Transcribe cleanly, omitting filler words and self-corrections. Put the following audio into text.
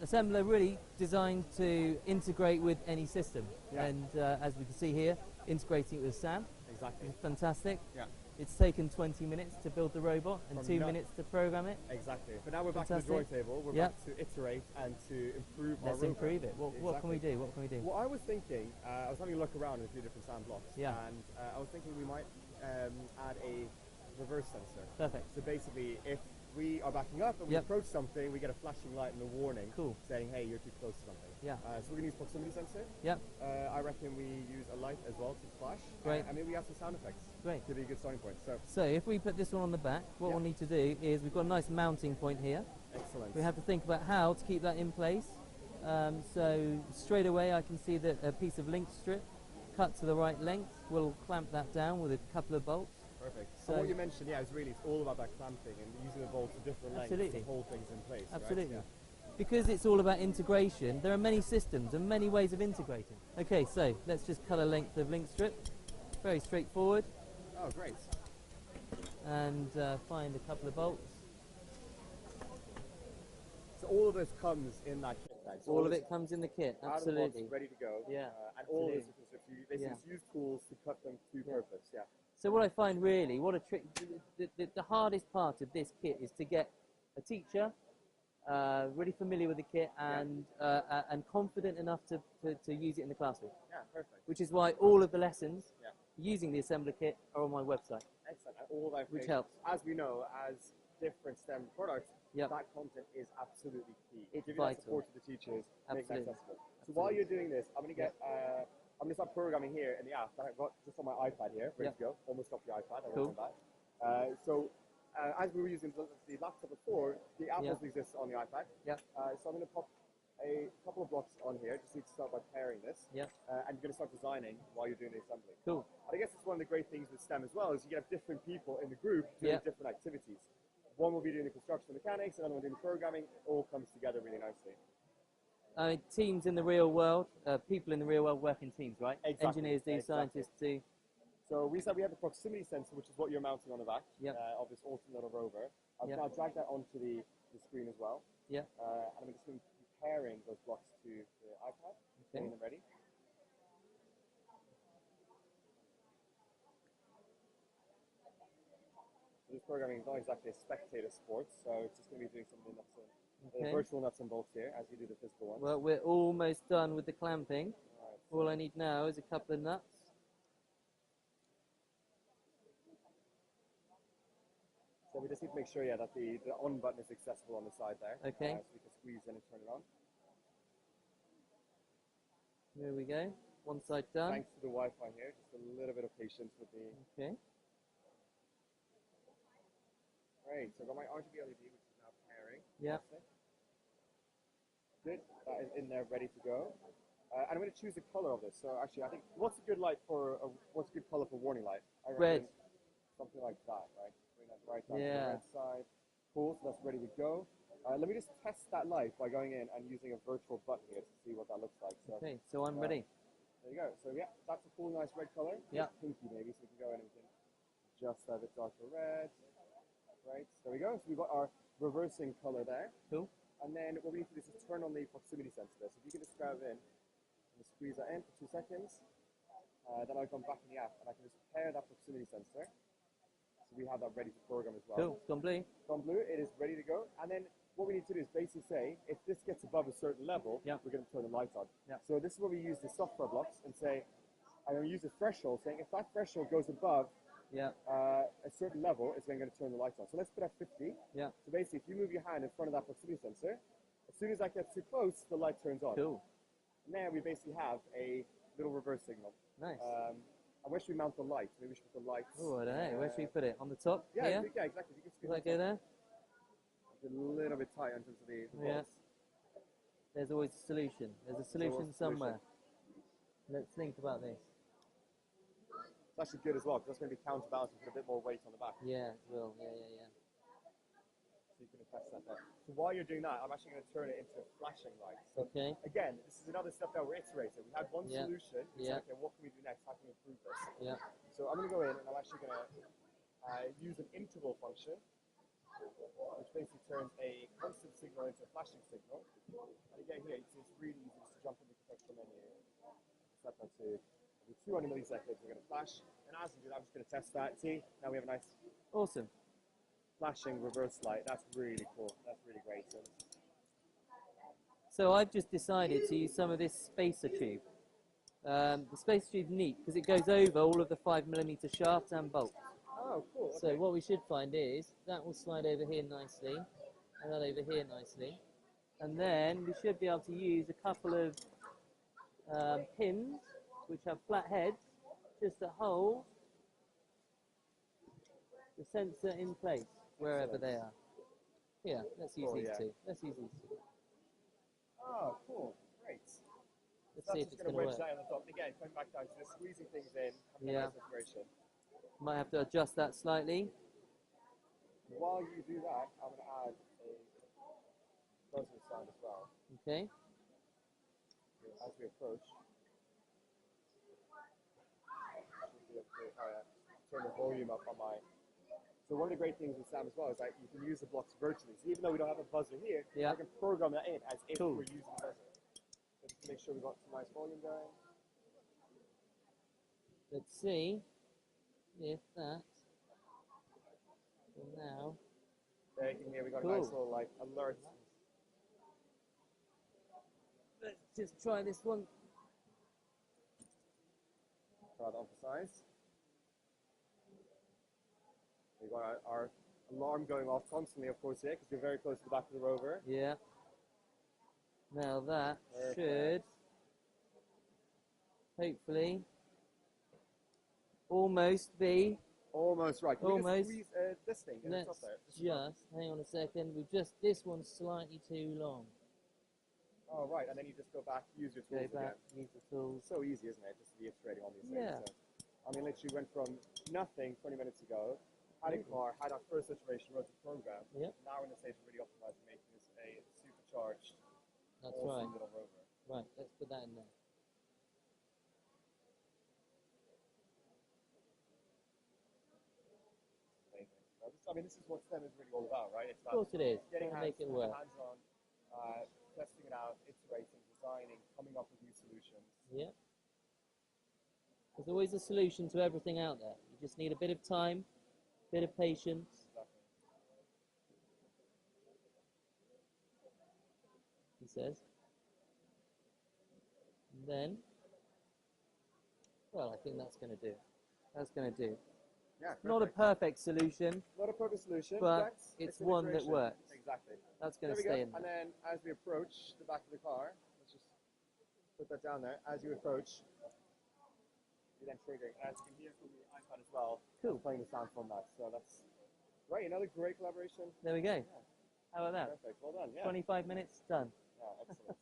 assembler really designed to integrate with any system. Yeah. And as we can see here, integrating it with SAM. Exactly. It's fantastic. Yeah. It's taken 20 minutes to build the robot and From 2 no- minutes to program it. Exactly. But now we're back to the Fantastic. drawing table. We're Yep. back to iterate and to improve our Let's robot. improve it. What can we do? What can we do? Well, I was thinking, I was having a look around at a few different SAM blocks. Yeah. And I was thinking we might add a reverse sensor. Perfect. So basically, if we are backing up and we Yep. approach something, we get a flashing light and a warning Cool. saying, hey, you're too close to something. Yeah. So we're going to use proximity sensor. Yep. I reckon we use a light as well to flash. Great. And maybe we have some sound effects. Great. Could be a good starting point. So if we put this one on the back, what Yep. we'll need to do is we've got a nice mounting point here. Excellent. We have to think about how to keep that in place. So straight away I can see that a piece of link strip cut to the right length. We'll clamp that down with a couple of bolts. Perfect. So So what you mentioned, it's all about that clamping and using the bolts to different lengths Absolutely. to hold things in place. right? Absolutely. Yeah. Because it's all about integration, there are many systems and many ways of integrating. Okay, so let's just cut a length of link strip. Very straightforward. Oh, great. And find a couple of bolts. So all of this comes in that kit bag. So All of it comes in the kit, out of the box, absolutely. ready to go. Yeah, And all of this, absolutely. if you basically Yeah. just use tools to cut them to Yeah. purpose. Yeah. So what I find really, what a trick, the hardest part of this kit is to get a teacher really familiar with the kit and confident enough to use it in the classroom. Yeah, perfect. Which is why all of the lessons Yeah. using the assembler kit are on my website. Excellent. And all that Which information, helps. As we know, as different STEM products, Yep. that content is absolutely key. It's Giving that vital. support to the teachers, making it Absolutely. accessible. So while you're doing this, I'm going to get, I'm going to start programming here in the app that I've got just on my iPad here, ready Yep. to go. Almost got the iPad, I Cool. won't come back. As we were using the laptop before, the app Yeah. also exists on the iPad. Yep. So I'm going to pop a couple of blocks on here, just need to start by pairing this. Yep. And you're going to start designing while you're doing the assembly. Cool. And I guess it's one of the great things with STEM as well, is you get different people in the group doing Yeah. different activities. One will be doing the construction mechanics, another one doing the programming. It all comes together really nicely. I mean, teams in the real world, people in the real world work in teams, right? Exactly, Engineers do, exactly. scientists do. So we said we have the proximity sensor, which is what you're mounting on the back Yep. of this awesome little rover. I've Yep. now dragged that onto the screen as well. Yeah. And I'm just going to be pairing those blocks to the iPad, getting them ready. So this programming is not exactly a spectator sport, so it's just going to be doing something that's Okay. virtual nuts and bolts here, as you do the physical ones. Well, we're almost done with the clamping. Right. All I need now is a couple of nuts. So we just need to make sure, that the on button is accessible on the side there. Okay. So we can squeeze in and turn it on. Here we go. One side done. Thanks to the Wi-Fi here, just a little bit of patience with the... Okay. Great, so I've got my RGB LED, which is now pairing. Yeah. Good, that is in there, ready to go. And I'm going to choose the color of this. So actually, I think, what's a good light for, what's a good color for warning light? I reckon Red. Something like that, right? Bring that right down to Yeah. the red side. Cool, so that's ready to go. Let me just test that light by going in and using a virtual button here to see what that looks like. So, Okay, so I'm ready. there you go. So yeah, that's a cool, nice red color. Yeah. It's pinky maybe, so we can go in and we can adjust that a bit darker red. Right, there we go. So we've got our reversing color there. Cool. And then what we need to do is just turn on the proximity sensor there. So if you can just grab in and squeeze that in for 2 seconds, then I'll come back in the app and I can just pair that proximity sensor. So we have that ready to program as well. Cool. It's gone blue. Gone blue, it is ready to go. And then what we need to do is basically say, if this gets above a certain level, Yeah. we're going to turn the lights on. Yeah. So this is where we use the software blocks and say, I'm going to use a threshold saying if that threshold goes above Yeah. a certain level, it's then going to turn the lights on. So let's put at 50. Yeah. So basically, if you move your hand in front of that proximity sensor, as soon as that gets too close, the light turns on. Cool. And there we basically have a little reverse signal. Nice. I wish we mount the light. Maybe we should put the lights. Oh, I don't know. Where should we put it? On the top? Yeah, Here? yeah, exactly. You can Does that go there? It's a little bit tight in terms of the Yeah. bolts. There's always a solution. There's a solution somewhere. Let's think about this. It's actually good as well, because that's going to be counterbalancing, put a bit more weight on the back. Yeah, it will. Yeah. So you can attach that there. So while you're doing that, I'm actually going to turn it into a flashing light. So Okay. again, this is another step that we're iterating. We had one Yeah. solution. We Yeah. said, okay, what can we do next? How can we improve this? Yeah. So I'm going to go in and I'm actually going to use an interval function. which basically turns a constant signal into a flashing signal. And again here, you see it's really easy just to jump in the contextual menu, set that to 200 milliseconds, we're going to flash. And as we do that, I'm just going to test that. See, now we have a nice Awesome. flashing reverse light. That's really cool. That's really great. So I've just decided to use some of this spacer tube. The spacer tube is neat because it goes over all of the 5mm shafts and bolts. Oh, cool. Okay. So what we should find is that will slide over here nicely, and that over here nicely. And then we should be able to use a couple of pins which have flat heads just to hold the sensor in place wherever they are. Here, let's use these two. Let's use these two. Oh, cool. Great. Let's see if it's going to work. That on the top. Again, coming back down to the squeezing things in, having a nice separation. Might have to adjust that slightly. While you do that, I'm going to add a buzzer sound as well. Okay. As we approach. Turn the volume up on my. So one of the great things with Sam as well is that you can use the blocks virtually. So even though we don't have a buzzer here, I can program that in as if we're using the buzzer. So just to make sure we've got some nice volume going. Let's see if that. So now. There you can hear we got a nice little like alert. Let's just try this one. Try to emphasize. We've got our alarm going off constantly, of course, here, because we're very close to the back of the rover. Yeah. Now that should hopefully almost be. Almost right. Can almost. We just squeeze this thing? Let's just hang on a second. This one's slightly too long. Oh right, and then you just go back, use your tools again. Use the tools. So easy, isn't it? Just reiterating on these things. So, I mean, literally went from nothing 20 minutes ago. Had a car, had our first iteration, wrote the program. Yep. Now we're in the stage of really optimizing, making this a supercharged, awesome little rover. Right, let's put that in there. I mean, this is what STEM is really all about, right? It's about of course it is. Getting make it work. hands-on, testing it out, iterating, designing, coming up with new solutions. Yeah. There's always a solution to everything out there. You just need a bit of time, a bit of patience. Exactly. He says. And then, well, I think that's going to do. That's going to do. Yeah, not a perfect solution. Not a perfect solution, but it's one that works. Exactly. That's going to stay in there. And then as we approach the back of the car, let's just put that down there. As you approach, you then trigger. As you can hear from the iPad as well, playing the sound from that. So that's great. Another great collaboration. There we go. Yeah. How about that? Perfect. Well done. Yeah. 25 minutes, done. Yeah, excellent.